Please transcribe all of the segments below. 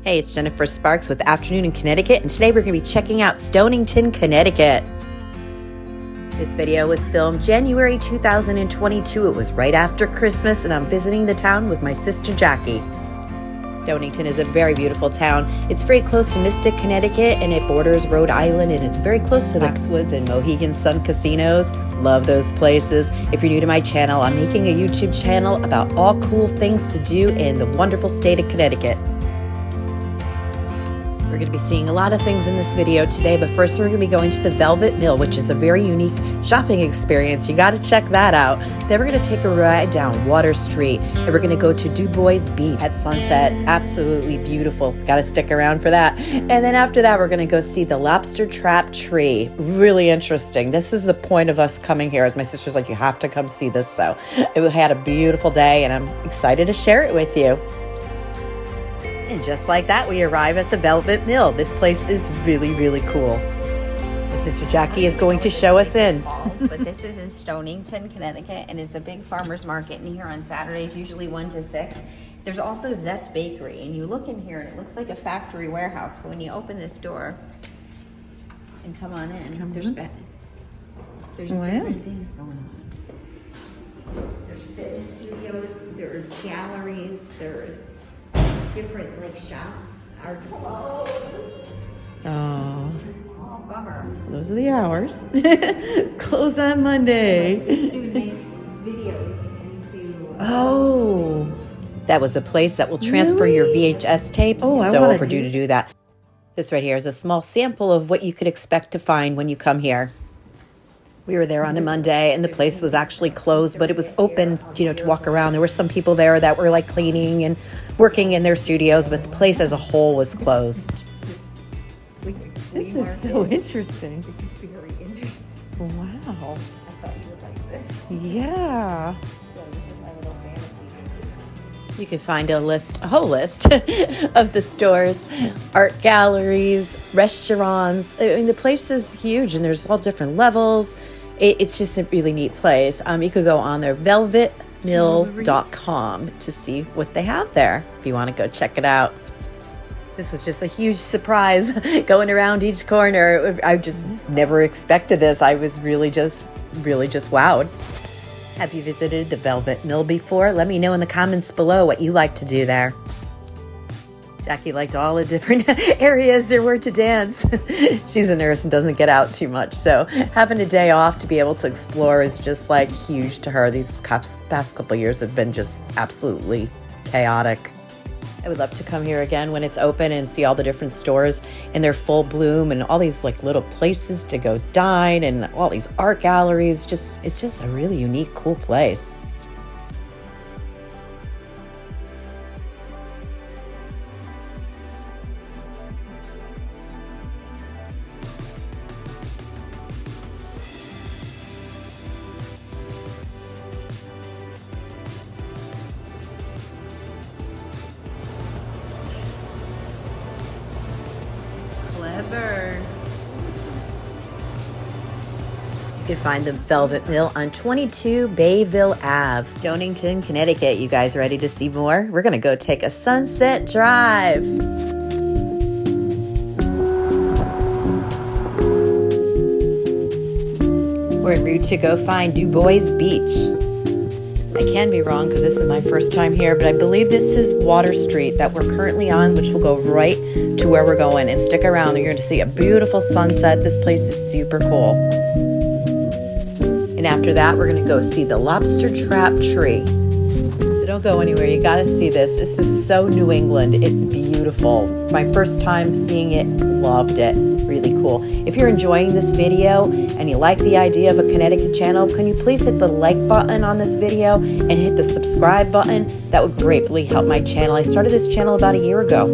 Hey, it's Jennifer Sparks with Afternoon in Connecticut, and today we're going to be checking out Stonington, Connecticut. This video was filmed January 2022. It was right after Christmas, and I'm visiting the town with my sister Jackie. Stonington is a very beautiful town. It's very close to Mystic, Connecticut, and it borders Rhode Island, and it's very close to the Foxwoods and Mohegan Sun casinos. Love those places. If you're new to my channel, I'm making a YouTube channel about all cool things to do in the wonderful state of Connecticut. We're going to be seeing a lot of things in this video today, but first we're going to be going to the Velvet Mill, which is a very unique shopping experience. You got to check that out. Then we're going to take a ride down Water Street, and we're going to go to Dubois Beach at sunset. Absolutely beautiful. Got to stick around for that. And then after that, we're going to go see the lobster trap tree. Really interesting. This is the point of us coming here. As my sister's like, you have to come see this. So we had a beautiful day, and I'm excited to share it with you. And just like that, we arrive at the Velvet Mill. This place is really, really cool. My sister Jackie is going to show us in. But this is in Stonington, Connecticut, and it's a big farmer's market in here on Saturdays, usually 1 to 6. There's also Zest Bakery, and you look in here, and it looks like a factory warehouse. But when you open this door and come on in, there's different things going on. There's fitness studios, there's galleries, there's different like shops are closed. Oh, Bummer. those are the hours. Closed on Monday. This dude makes videos into. Oh, that was a place that will transfer your VHS tapes. Oh, I so wanna overdue to do that. This right here is a small sample of what you could expect to find when you come here. We were there on a Monday, and the place was actually closed, but it was open, to walk around. There were some people there that were like cleaning and working in their studios, but the place as a whole was closed. This is so interesting. Very interesting. Wow. I thought you would like this. Yeah. So this is my little fantasy. You can find a whole list of the stores, art galleries, restaurants. I mean, the place is huge, and there's all different levels. It's just a really neat place. You could go on their velvetmill.com to see what they have there if you want to go check it out. This was just a huge surprise going around each corner. I just never expected this. I was really just wowed. Have you visited the Velvet Mill before? Let me know in the comments below what you like to do there. Jackie liked all the different areas there were to dance. She's a nurse and doesn't get out too much, so having a day off to be able to explore is just like huge to her. These past couple of years have been just absolutely chaotic. I would love to come here again when it's open and see all the different stores in their full bloom and all these like little places to go dine and all these art galleries. It's just a really unique, cool place. Clever. You can find the Velvet Mill on 22 Bayville Ave, Stonington, Connecticut. You guys ready to see more? We're going to go take a sunset drive. We're en route to go find Dubois Beach. I can be wrong because this is my first time here, but I believe this is Water Street that we're currently on, which will go right to where we're going. And stick around, you're going to see a beautiful sunset. This place is super cool. And after that, we're going to go see the lobster trap tree. So don't go anywhere. You got to see this. This is so New England. It's beautiful. My first time seeing it, loved it. Really cool. If you're enjoying this video and you like the idea of a Connecticut channel, can you please hit the like button on this video and hit the subscribe button? That would greatly help my channel. I started this channel about a year ago.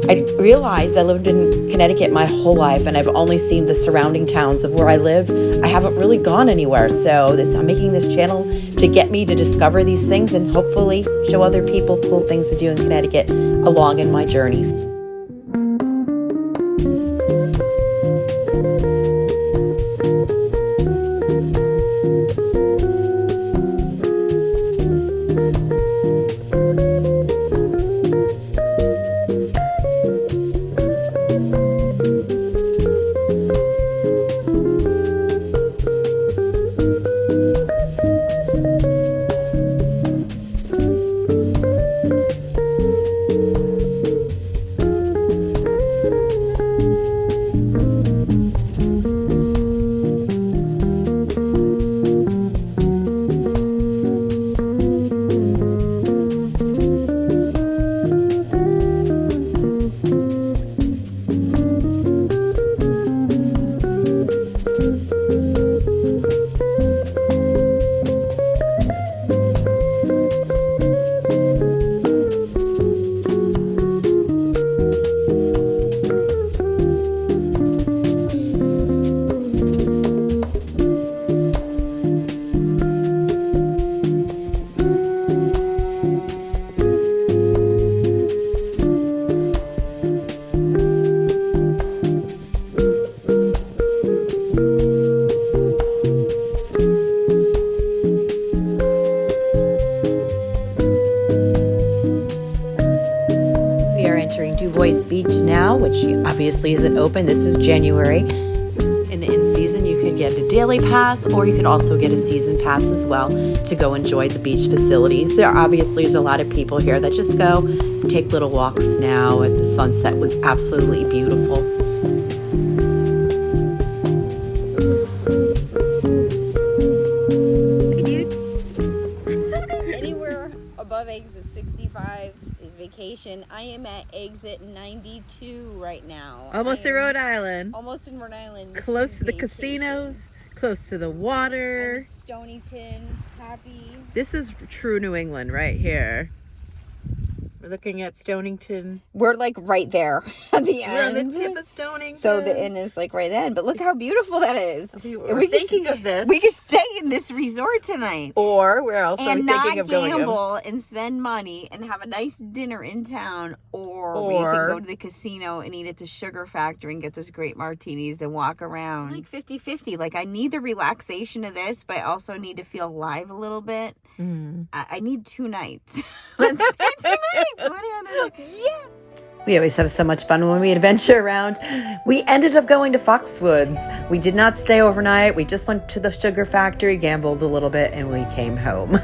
I realized I lived in Connecticut my whole life, and I've only seen the surrounding towns of where I live. I haven't really gone anywhere. So I'm making this channel to get me to discover these things and hopefully show other people cool things to do in Connecticut along in my journeys. entering Dubois Beach now, which obviously isn't open. This is January. In the in-season, you can get a daily pass, or you can also get a season pass as well to go enjoy the beach facilities. There obviously is a lot of people here that just go take little walks now. And the sunset was absolutely beautiful. Anywhere above exit 65 is vacation. I am at exit 92 right now. Almost in Rhode Island. Almost in Rhode Island. This Close is to the vacation. casinos, close to the I'm water. in Stonington, happy. This is true New England right here. We're looking at Stonington. We're like right there at the We're on end. the tip of Stonington. So the inn is like right then. But look how beautiful that is. We were thinking of this. We could stay in this resort tonight. Or where else are we And thinking not of going? gamble and spend money and have a nice dinner in town, or we can go to the casino and eat at the Sugar Factory and get those great martinis and walk around. Like 50-50. Like I need the relaxation of this, but I also need to feel alive a little bit. I need 2 nights. Let's do 2 nights. What are they like? Yeah. We always have so much fun when we adventure around. We ended up going to Foxwoods. We did not stay overnight. We just went to the Sugar Factory, gambled a little bit, and we came home.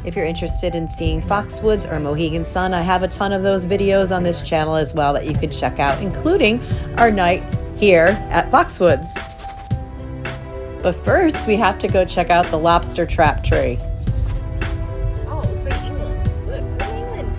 If you're interested in seeing Foxwoods or Mohegan Sun, I have a ton of those videos on this channel as well that you can check out, including our night here at Foxwoods. But first, we have to go check out the lobster trap tree. Oh, it's like England. Look, we're in England.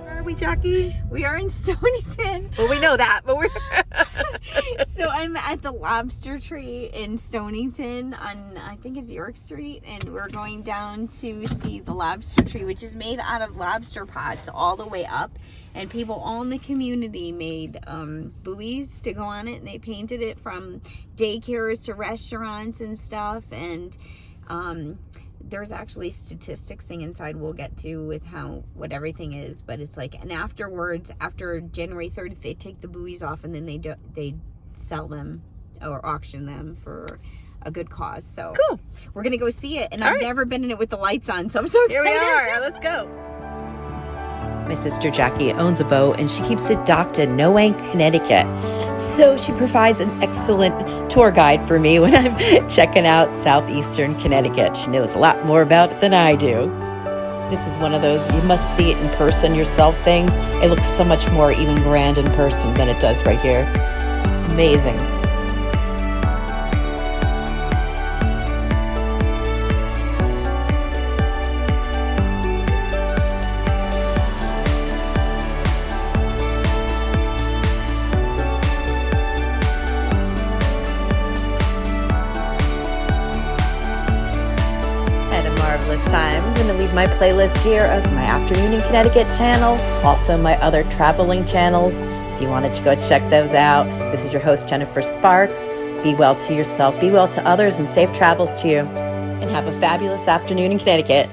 Are we, Jackie? We are in Stonington. Well, we know that, but we're... So I'm at the Lobster Tree in Stonington on, I think it's York Street, and we're going down to see the Lobster Tree, which is made out of lobster pots all the way up, and people all in the community made buoys to go on it, and they painted it from daycares to restaurants and stuff, and there's actually statistics thing inside we'll get to with what everything is, but it's like, and afterwards, after January 30th, they take the buoys off, and then they sell them or auction them for a good cause. So Cool. We're gonna go see it, and All I've right. never been in it with the lights on, so I'm so Here excited. we are. Let's go. My sister Jackie owns a boat and she keeps it docked in Noank, Connecticut. So she provides an excellent tour guide for me when I'm checking out southeastern Connecticut. She knows a lot more about it than I do. This is one of those you must see it in person yourself things. It looks so much more even grand in person than it does right here. It's amazing. Marvelous time. I'm going to leave my playlist here of my Afternoon in Connecticut channel, also my other traveling channels, if you wanted to go check those out. This is your host, Jennifer Sparks. Be well to yourself, be well to others, and safe travels to you. And have a fabulous afternoon in Connecticut.